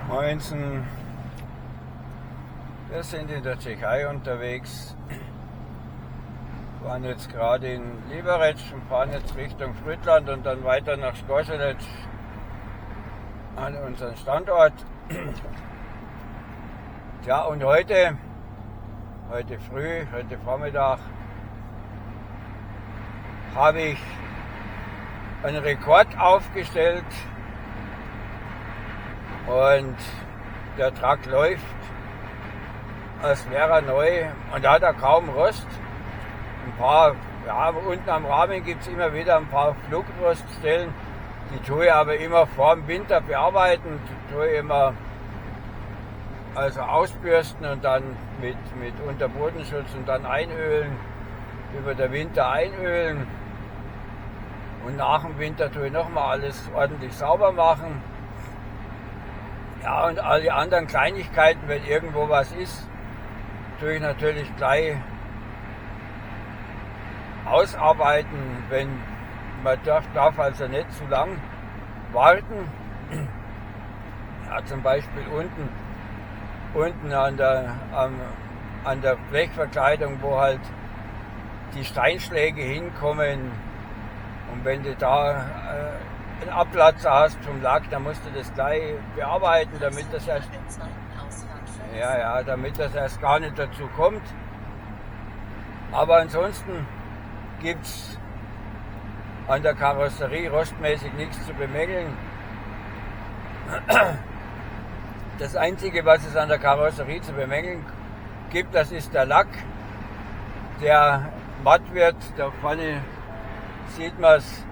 Moinsen, wir sind in der Tschechei unterwegs, waren jetzt gerade in Liberec und fahren jetzt Richtung Frütland und dann weiter nach Skorzelec an unseren Standort. Tja, und heute Vormittag, habe ich einen Rekord aufgestellt und der Truck läuft, als wäre er neu und da hat er kaum Rost. Ein paar, ja, unten am Rahmen gibt es immer wieder ein paar Flugroststellen, die tue ich aber immer vor dem Winter bearbeiten, die tue ich immer also ausbürsten und dann mit Unterbodenschutz und dann einölen, über den Winter einölen und nach dem Winter tue ich nochmal alles ordentlich sauber machen. Ja, und all die anderen Kleinigkeiten, wenn irgendwo was ist, tue ich natürlich gleich ausarbeiten, wenn man darf also nicht zu lang warten. Ja, zum Beispiel unten an der Blechverkleidung, wo halt die Steinschläge hinkommen, und wenn du da einen Abplatzer hast vom Lack, dann musst du das gleich bearbeiten, damit das erst gar nicht dazu kommt. Aber ansonsten gibt es an der Karosserie rostmäßig nichts zu bemängeln. Das Einzige, was es an der Karosserie zu bemängeln gibt, das ist der Lack, der matt wird. Da vorne sieht man es,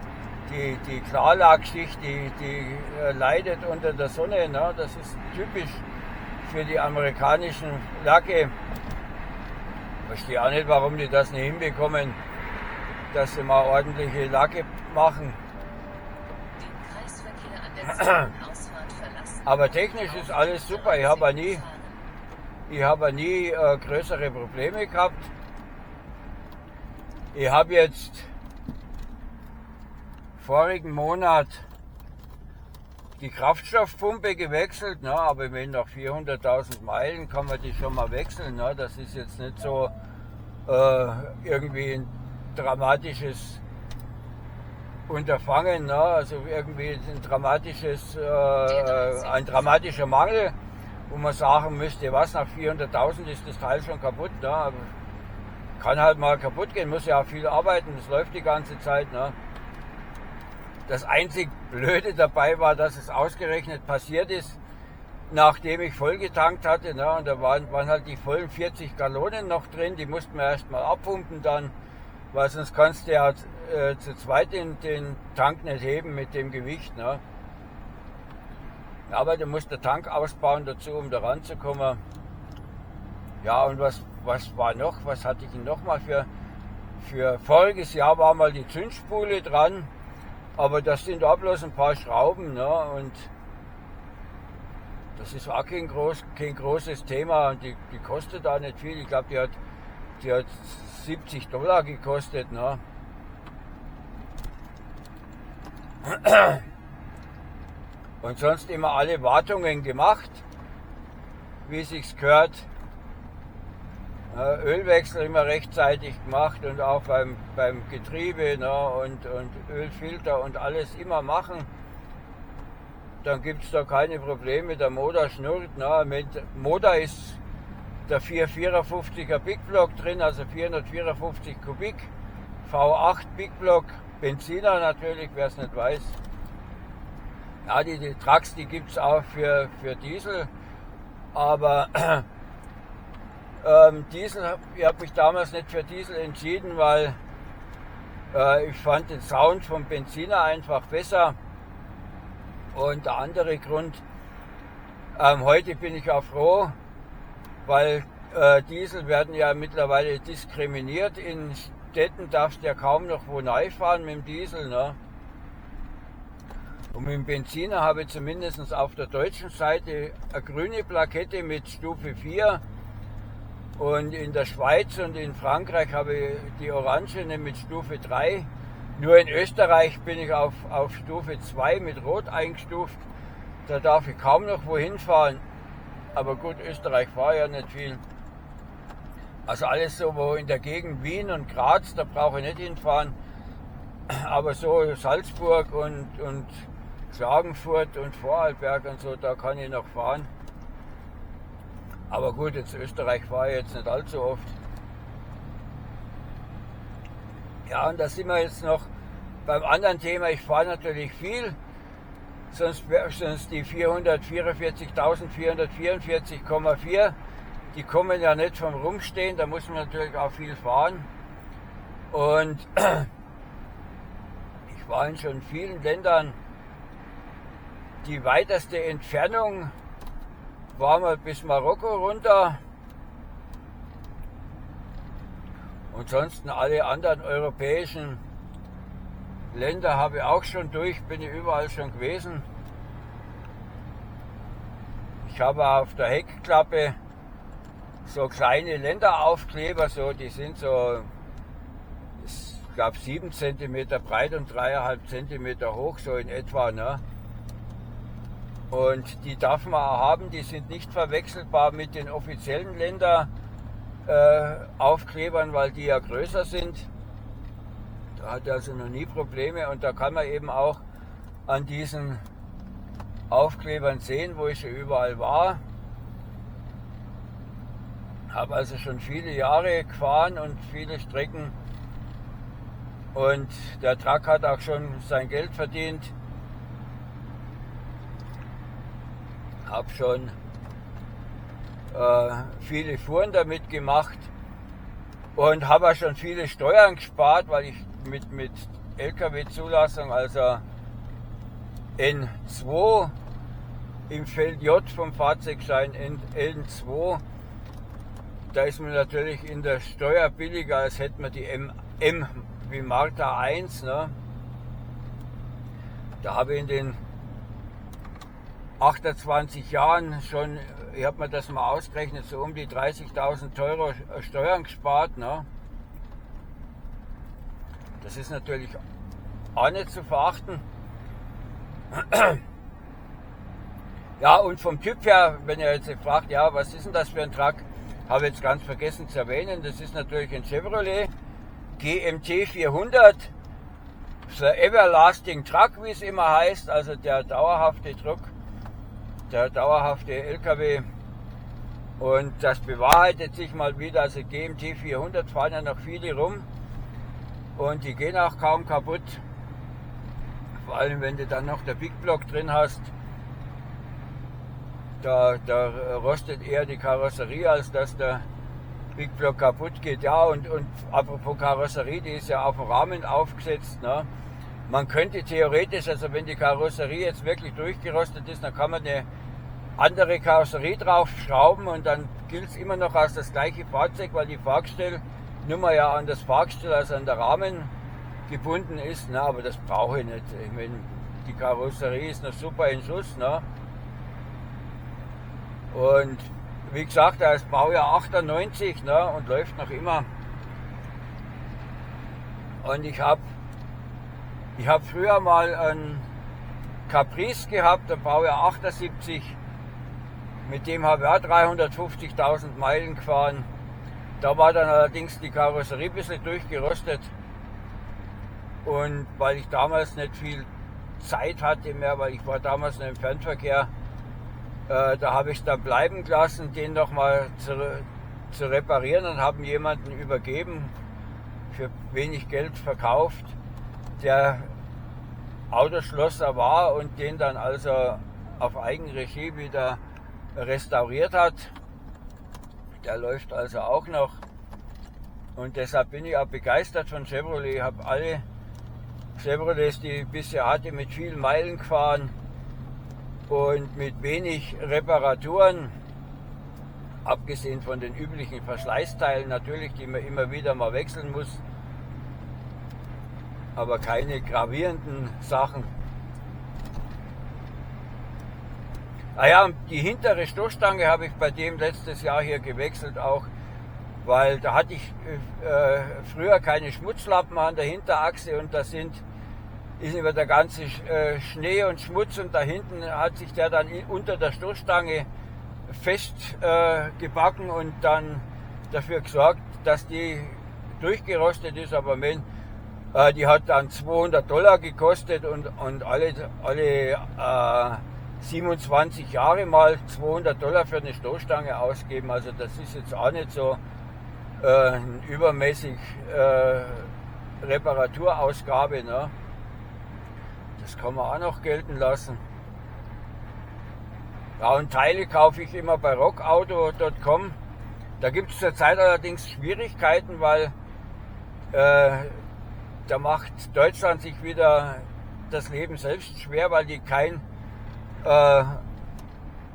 die Klarlackschicht, die leidet unter der Sonne. Ne? Das ist typisch für die amerikanischen Lacke. Ich verstehe auch nicht, warum die das nicht hinbekommen, dass sie mal ordentliche Lacke machen. Aber technisch ist alles super. Ich habe nie größere Probleme gehabt. Ich habe jetzt vorigen Monat die Kraftstoffpumpe gewechselt, ne, aber wenn nach 400.000 Meilen kann man die schon mal wechseln. Ne, das ist jetzt nicht so irgendwie ein dramatisches Unterfangen, ne, also irgendwie ein dramatischer Mangel, wo man sagen müsste, was, nach 400.000 ist das Teil schon kaputt. Ne, aber kann halt mal kaputt gehen, muss ja auch viel arbeiten, das läuft die ganze Zeit. Ne. Das einzig Blöde dabei war, dass es ausgerechnet passiert ist, nachdem ich voll getankt hatte. Ne, und da waren halt die vollen 40 Gallonen noch drin, die mussten wir erstmal abpumpen dann, weil sonst kannst du ja zu zweit den Tank nicht heben mit dem Gewicht. Ne. Aber du musst den Tank ausbauen dazu, um da ranzukommen. Ja, und was war noch? Was hatte ich denn noch mal für voriges Jahr war mal die Zündspule dran. Aber das sind auch bloß ein paar Schrauben, ne? Und das ist auch kein großes Thema und die kostet auch nicht viel. Ich glaube, die hat $70 gekostet, ne? Und sonst immer alle Wartungen gemacht, wie es sich gehört. Ölwechsel immer rechtzeitig gemacht und auch beim Getriebe, ne, und Ölfilter und alles immer machen. Dann gibt es da keine Probleme, der Motor schnurrt. Ne. Mit Motor ist der 454er Big Block drin, also 454 Kubik, V8 Big Block, Benziner natürlich, wer es nicht weiß. Ja, die Trucks, die gibt es auch für Diesel, aber Diesel, ich habe mich damals nicht für Diesel entschieden, weil ich fand den Sound vom Benziner einfach besser. Und der andere Grund, heute bin ich auch froh, weil Diesel werden ja mittlerweile diskriminiert. In Städten darfst du ja kaum noch wo neu fahren mit dem Diesel. Ne? Und mit dem Benziner habe ich zumindest auf der deutschen Seite eine grüne Plakette mit Stufe 4. Und in der Schweiz und in Frankreich habe ich die orangene mit Stufe 3. Nur in Österreich bin ich auf Stufe 2 mit Rot eingestuft. Da darf ich kaum noch wohin fahren. Aber gut, Österreich war ja nicht viel. Also alles so, wo in der Gegend Wien und Graz, da brauche ich nicht hinfahren. Aber so Salzburg und Klagenfurt und Vorarlberg und so, da kann ich noch fahren. Aber gut, jetzt Österreich war ich jetzt nicht allzu oft. Ja, und da sind wir jetzt noch beim anderen Thema. Ich fahre natürlich viel, sonst die 444.444,4, die kommen ja nicht vom Rumstehen, da muss man natürlich auch viel fahren. Und ich war in schon vielen Ländern. Die weiteste Entfernung war mal bis Marokko runter. Und sonst alle anderen europäischen Länder habe ich auch schon durch, bin ich überall schon gewesen. Ich habe auf der Heckklappe so kleine Länderaufkleber, so, die sind so, ich glaube 7 cm breit und 3,5 cm hoch, so in etwa, ne? Und die darf man auch haben, die sind nicht verwechselbar mit den offiziellen Länderaufklebern, weil die ja größer sind. Da hat er also noch nie Probleme und da kann man eben auch an diesen Aufklebern sehen, wo ich schon überall war. Habe also schon viele Jahre gefahren und viele Strecken und der Truck hat auch schon sein Geld verdient. Habe schon viele Touren damit gemacht und habe auch schon viele Steuern gespart, weil ich mit LKW-Zulassung, also N2 im Feld J vom Fahrzeugschein N2, da ist man natürlich in der Steuer billiger, als hätte man die M wie Martha 1. Ne? Da habe ich in den 28 Jahren schon, ich habe mir das mal ausgerechnet, so um die 30.000 Euro Steuern gespart. Ne? Das ist natürlich auch nicht zu verachten. Ja, und vom Typ her, wenn ihr jetzt fragt, ja, was ist denn das für ein Truck, habe ich jetzt ganz vergessen zu erwähnen, das ist natürlich ein Chevrolet GMT 400, the Everlasting Truck, wie es immer heißt, also der dauerhafte Truck, der dauerhafte LKW. Und das bewahrheitet sich mal wieder, also GMT 400 fahren ja noch viele rum und die gehen auch kaum kaputt, vor allem wenn du dann noch der Big Block drin hast. Da rostet eher die Karosserie, als dass der Big Block kaputt geht. Ja, und apropos Karosserie, die ist ja auf dem Rahmen aufgesetzt. Ne? Man könnte theoretisch, also wenn die Karosserie jetzt wirklich durchgerostet ist, dann kann man eine andere Karosserie drauf schrauben und dann gilt es immer noch als das gleiche Fahrzeug, weil die Fahrgestellnummer ja an das Fahrgestell, also an der Rahmen gebunden ist. Ne? Aber das brauche ich nicht. Ich meine, die Karosserie ist noch super in Schuss. Ne? Und wie gesagt, er ist Baujahr 98, ne, und läuft noch immer. Und ich hab früher mal einen Caprice gehabt, ein Baujahr 78. Mit dem habe ich auch 350.000 Meilen gefahren. Da war dann allerdings die Karosserie ein bisschen durchgerostet. Und weil ich damals nicht viel Zeit hatte mehr, weil ich war damals noch im Fernverkehr, da habe ich es dann bleiben gelassen, den nochmal zu reparieren und haben jemanden übergeben, für wenig Geld verkauft, der Autoschlosser war und den dann also auf Eigenregie wieder restauriert hat. Der läuft also auch noch und deshalb bin ich auch begeistert von Chevrolet. Ich habe alle Chevrolets, die ich bisher hatte, mit vielen Meilen gefahren und mit wenig Reparaturen, abgesehen von den üblichen Verschleißteilen natürlich, die man immer wieder mal wechseln muss, aber keine gravierenden Sachen. Naja, die hintere Stoßstange habe ich bei dem letztes Jahr hier gewechselt auch, weil da hatte ich früher keine Schmutzlappen an der Hinterachse und da sind ist über der ganze Schnee und Schmutz und da hinten hat sich der dann unter der Stoßstange festgebacken und dann dafür gesorgt, dass die durchgerostet ist, aber die hat dann $200 gekostet und alle 27 Jahre mal $200 für eine Stoßstange ausgeben, also das ist jetzt auch nicht so übermäßig Reparaturausgabe, ne? Das kann man auch noch gelten lassen. Ja, und Teile kaufe ich immer bei rockauto.com. Da gibt es zurzeit allerdings Schwierigkeiten, weil da macht Deutschland sich wieder das Leben selbst schwer, weil die kein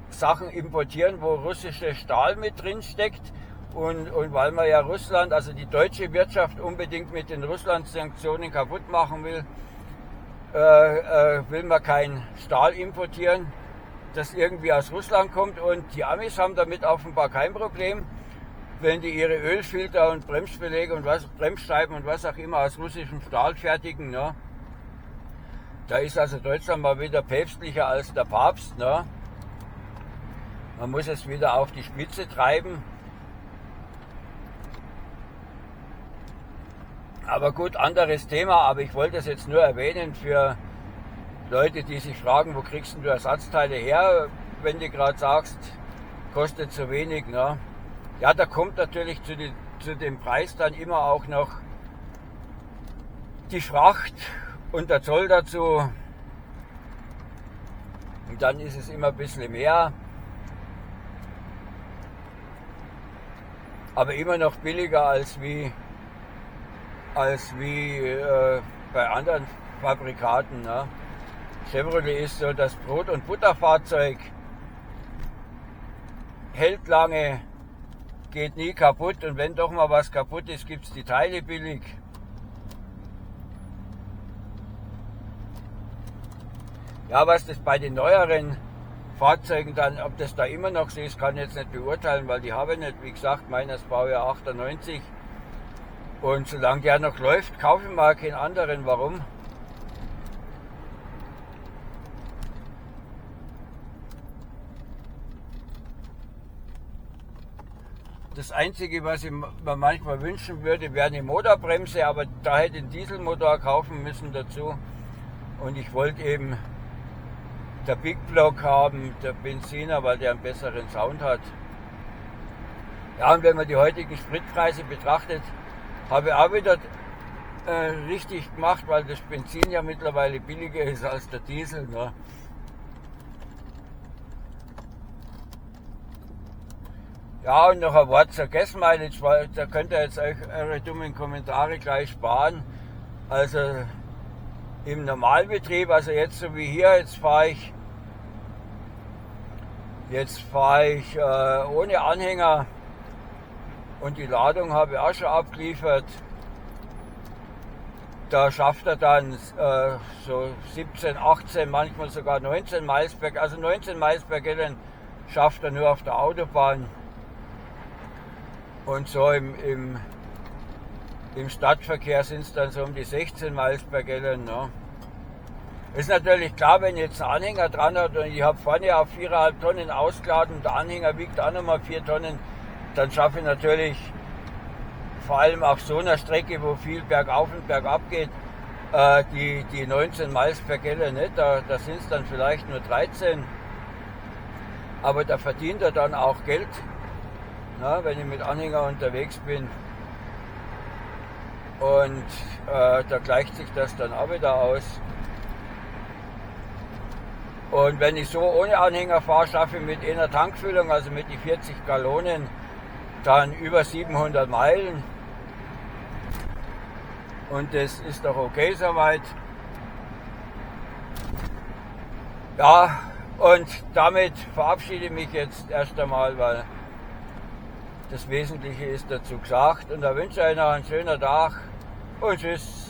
Sachen importieren, wo russische Stahl mit drin steckt. Und weil man ja Russland, also die deutsche Wirtschaft unbedingt mit den Russland-Sanktionen kaputt machen will, will man kein Stahl importieren, das irgendwie aus Russland kommt. Und die Amis haben damit offenbar kein Problem, wenn die ihre Ölfilter und Bremsbeläge und Bremsscheiben und was auch immer aus russischem Stahl fertigen. Ne? Da ist also Deutschland mal wieder päpstlicher als der Papst. Ne? Man muss es wieder auf die Spitze treiben. Aber gut, anderes Thema, aber ich wollte es jetzt nur erwähnen für Leute, die sich fragen, wo kriegst du Ersatzteile her, wenn du gerade sagst, kostet zu wenig. Ne? Ja, da kommt natürlich zu dem Preis dann immer auch noch die Fracht und der Zoll dazu. Und dann ist es immer ein bisschen mehr. Aber immer noch billiger als wie bei anderen Fabrikaten. Ne? Chevrolet ist so das Brot- und Butterfahrzeug, hält lange, geht nie kaputt und wenn doch mal was kaputt ist, gibt es die Teile billig. Ja, was das bei den neueren Fahrzeugen dann, ob das da immer noch so ist, kann ich jetzt nicht beurteilen, weil die habe ich nicht. Wie gesagt, meiner ist Baujahr 98. Und solange der noch läuft, kaufe ich mal keinen anderen. Warum? Das Einzige, was ich mir manchmal wünschen würde, wäre eine Motorbremse, aber da hätte ich einen Dieselmotor kaufen müssen dazu. Und ich wollte eben der Big Block haben, der Benziner, weil der einen besseren Sound hat. Ja, und wenn man die heutigen Spritpreise betrachtet, habe ich auch wieder richtig gemacht, weil das Benzin ja mittlerweile billiger ist als der Diesel. Ne? Ja, und noch ein Wort zur Gas Mileage, weil da könnt ihr jetzt euch eure dummen Kommentare gleich sparen. Also im Normalbetrieb, also jetzt so wie hier, jetzt fahre ich ohne Anhänger und die Ladung habe ich auch schon abgeliefert. Da schafft er dann so 17, 18, manchmal sogar 19 Miles per Gallon, also 19 Miles per Gallon schafft er nur auf der Autobahn. Und so im Stadtverkehr sind es dann so um die 16 Miles per Gallon. Ne? Ist natürlich klar, wenn jetzt ein Anhänger dran hat und ich habe vorne auf 4,5 Tonnen ausgeladen und der Anhänger wiegt auch nochmal 4 Tonnen, dann schaffe ich natürlich vor allem auf so einer Strecke, wo viel bergauf und bergab geht, die 19 Miles per Gallon nicht. Da sind es dann vielleicht nur 13. Aber da verdient er dann auch Geld, na, wenn ich mit Anhänger unterwegs bin. Und da gleicht sich das dann auch wieder aus. Und wenn ich so ohne Anhänger fahre, schaffe ich mit einer Tankfüllung, also mit die 40 Gallonen, dann über 700 Meilen. Und das ist doch okay soweit. Ja, und damit verabschiede ich mich jetzt erst einmal, weil das Wesentliche ist dazu gesagt. Und da wünsche ich euch noch einen schönen Tag und tschüss.